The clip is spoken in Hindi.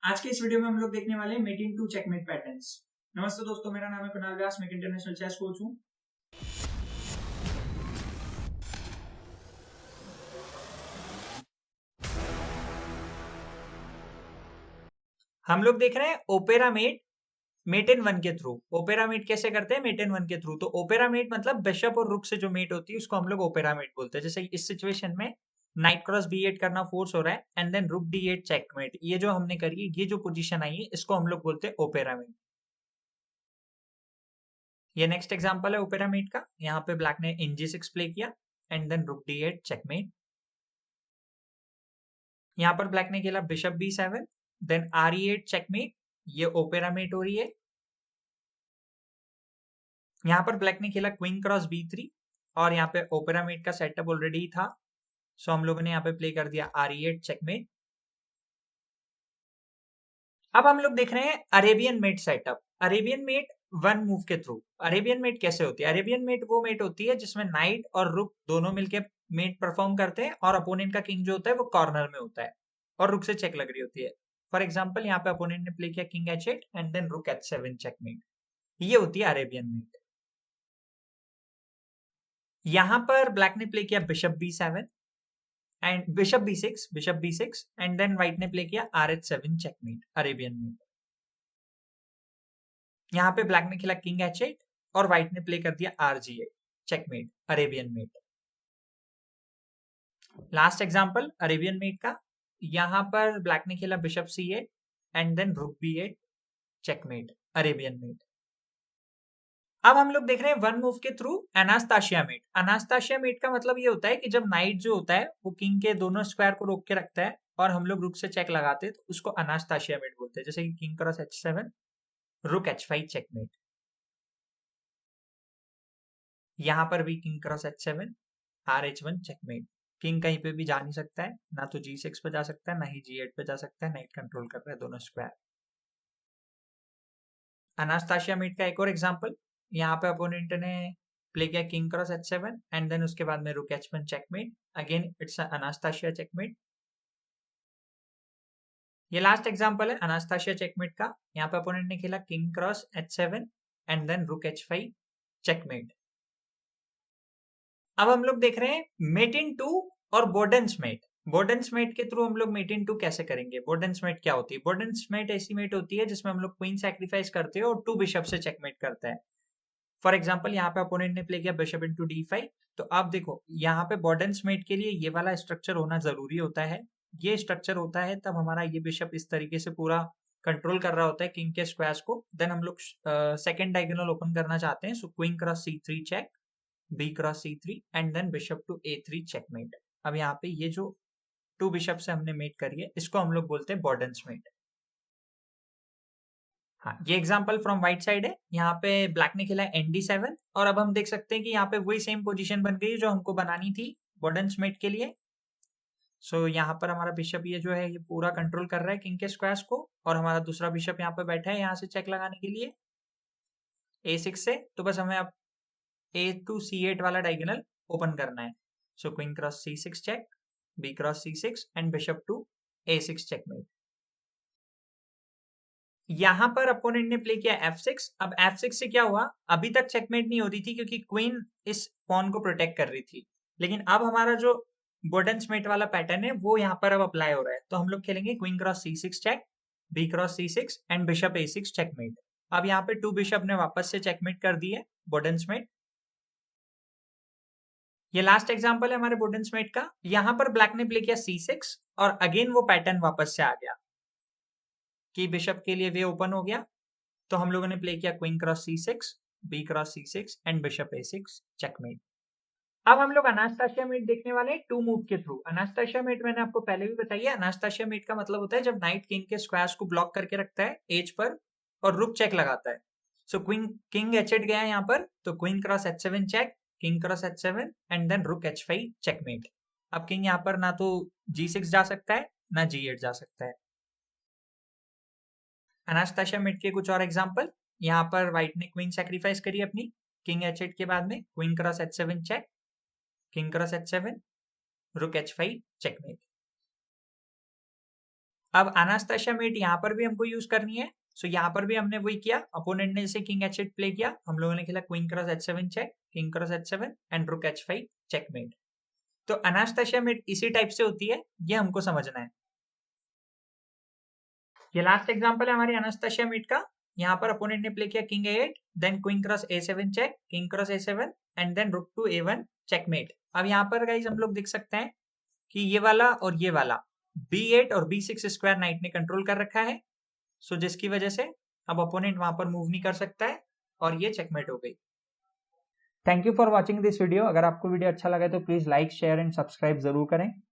आज के इस वीडियो में हम लोग देखने वाले हैं mate in two checkmate patterns. नमस्ते दोस्तों, मेरा नाम है कुणाल व्यास, मैं एक इंटरनेशनल चेस कोच हूँ। हम लोग देख रहे हैं opera mate, mate in one के थ्रू। ओपेरा मेट कैसे करते हैं? मेट इन वन के थ्रू। तो ओपेरा मेट मतलब बिशप और रुक से जो मेट होती है उसको हम लोग ओपेरा मेट बोलते हैं। जैसे इस सिचुएशन में नाइट क्रॉस b8 करना फोर्स हो रहा है and then rook d8 checkmate. ये जो हमने करी है, ये जो पोजीशन आई है, इसको हम लोग बोलते हैं ओपेरा मेट। ये नेक्स्ट एग्जांपल है ओपेरा मेट का। यहाँ पे ब्लैक ने इन g6 प्ले किया and then rook d8 checkmate. यहाँ पर ब्लैक ने खेला bishop b7 then re8 checkmate. ये ओपेरा मेट हो रही है। यहाँ पर ब्लैक ने खेला क्वीन क्रॉस b3 और यहाँ पे ओपेरा मेट का सेटअप ऑलरेडी था, सो हम लोगों ने यहाँ पे प्ले कर दिया re8 चेकमेट। अब हम लोग देख रहे हैं Arabian mate setup. Arabian mate one move के थ्रू। अरेबियन मेट कैसे होती है? अरेबियन मेट वो मेट होती है जिसमें नाइट और रुक दोनों मिलके मेट परफॉर्म करते हैं और अपोनेंट का किंग जो होता है वो कॉर्नर में होता है और रुक से चेक लग रही होती है। फॉर एग्जाम्पल यहाँ पे अपोनेंट ने प्ले किया किंग h8 एंड देन रुक h7 चेकमेट। ये होती है अरेबियन मेट। यहाँ पर ब्लैक ने प्ले किया bishop b7 and bishop b6 and then white ने प्ले किया rh7 चेकमेट, अरेबियन मेट। यहाँ पे ब्लैक ने खेला किंग h8 और व्हाइट ने प्ले कर दिया rg8 checkmate, Arabian mate. Last example Arabian mate का। यहाँ पर ब्लैक ने खेला बिशप c8 एंड देन रुक b8 चेकमेट, अरेबियन मेट। अब हम लोग देख रहे हैं वन मूव के थ्रू अनास्ताशिया मेट। अनास्ताशिया मेट का मतलब ये होता है कि जब नाइट जो होता है वो किंग के दोनों स्क्वायर को रोक के रखता है और हम लोग रुक से चेक लगाते हैं तो उसको अनास्ताशिया मेट बोलते हैं। जैसे कि king cross h7 rook h5 checkmate. यहाँ पर भी king cross h7 rh1 checkmate. King कहीं पे भी जा नहीं सकता है, ना तो g6 पे जा सकता है ना ही g8 पे जा सकता है। नाइट कंट्रोल कर रहा है दोनों स्क्वायर। अनास्ताशिया मीट का एक और एग्जांपल। यहाँ पे अपोनेंट ने प्ले किया king cross h7 and then उसके बाद में रुक h1 checkmate. Again it's Anastasia checkmate. ये लास्ट एग्जांपल है अनास्ताशिया चेकमेट का। यहाँ पे अपोनेंट ने खेला king cross h7 and then rook h5 checkmate. अब हम लोग देख रहे हैं मेट इन टू और बोर्डन्स मेट। बोर्डन्स मेट के थ्रू हम लोग मेट इन टू कैसे करेंगे? बोर्डन्स मेट क्या होती है? बोर्डन्स मेट ऐसी मेट होती है जिसमें हम लोग क्वीन सैक्रिफाइस करते हैं और टू बिशप से चेकमेट करता है। फॉर एग्जाम्पल यहाँ पे अपोनेंट ने प्ले किया बिशप इंटू d5। तो आप देखो यहाँ पे बॉर्डन्स मेट के लिए ये वाला स्ट्रक्चर होना जरूरी होता है। ये स्ट्रक्चर होता है तब हमारा ये बिशप इस तरीके से पूरा कंट्रोल कर रहा होता है किंग के स्क्वायर्स को। देन हम लोग सेकंड डायगोनल ओपन करना चाहते हैं, so queen cross c3 check, b cross c3 and then bishop to a3 checkmate. अब यहाँ पे ये जो टू बिशप से हमने मेट करी है इसको हम लोग बोलते हैं बॉर्डन्स मेट। हाँ, ये एग्जांपल फ्रॉम व्हाइट साइड है। यहाँ पे ब्लैक ने खेला nd7 और अब हम देख सकते हैं कि यहाँ पे वही सेम पोजीशन बन गई जो हमको बनानी थी बॉर्डन्स मेट के लिए। सो यहाँ पर हमारा बिशप ये जो है ये पूरा कंट्रोल कर रहा है किंग के स्क्वायर्स को और हमारा दूसरा बिशप यहाँ पे बैठा है यहाँ से चेक लगाने के लिए a6 से। तो बस हमें अब a टू c8 वाला डायगोनल ओपन करना है। So queen cross c6 check, b cross c6 and bishop to a6 checkmate. यहाँ पर अपोनेंट ने प्ले किया f6। अब f6 से क्या हुआ? अभी तक चेकमेट नहीं हो रही थी क्योंकि क्वीन इस पॉन को प्रोटेक्ट कर रही थी, लेकिन अब हमारा जो बोर्डन्समेट वाला पैटर्न है वो यहाँ पर अब अप्लाई हो रहा है। तो हम लोग खेलेंगे queen cross c6 check, b cross c6 and bishop a6 checkmate. अब यहाँ पे टू बिशप ने वापस से चेकमेट कर दी है बोर्डन्समेट। ये लास्ट एग्जांपल है हमारे बोर्डन्समेट का। यहाँ पर ब्लैक ने प्ले किया c6 और अगेन वो पैटर्न वापस से आ गया कि बिशप के लिए वे ओपन हो गया। तो हम लोगों ने प्ले किया queen cross c6, b cross c6 and bishop a6 checkmate. अब हम लोग अनास्ताशिया मेट देखने वाले हैं टू मूव के थ्रू। अनास्ताशिया मेट मैंने आपको पहले भी बताई है। अनास्ताशिया मेट का मतलब होता है जब नाइट किंग के स्क्वायर्स को ब्लॉक करके रखता है एज पर और रुक चेक लगाता है। सो क्वीन किंग h8 गया यहाँ पर, तो queen cross h7 check, king cross h7 and then rook h5 checkmate. अब किंग यहाँ पर ना तो g6 जा सकता है ना g8 जा सकता है। अनास्ताशिया मेट के कुछ और एग्जांपल। यहाँ पर व्हाइट ने क्वीन सैक्रिफाइस करी अपनी किंग h8 के बाद में, queen cross h7 check, king cross h7 rook h5 checkmate. अब अनास्ताशिया मेट यहाँ पर भी हमको यूज करनी है। सो यहाँ पर भी हमने वही किया, अपोनेंट ने जैसे किंग h8 प्ले किया, हम लोगों ने खेला queen cross h7 check, king cross h7 and rook h5 checkmate. तो अनास्ताशिया मेट इसी टाइप से होती है, ये हमको समझना है। ये लास्ट एग्जांपल है हमारी अनास्ताशिया मेट का। यहाँ पर अपोनेंट ने प्ले किया king a8, then queen cross a7 check, king cross a7 and then rook to a1 checkmate. अब यहाँ पर गाइस हम लोग देख सकते हैं कि ये वाला और ये वाला b8 और b6 स्क्वायर नाइट ने कंट्रोल कर रखा है। सो जिसकी वजह से अब अपोनेंट वहां पर मूव नहीं कर सकता है और ये चेकमेट हो गई। Thank you for watching this video. अगर आपको वीडियो अच्छा लगा तो please like, share and subscribe जरूर करें।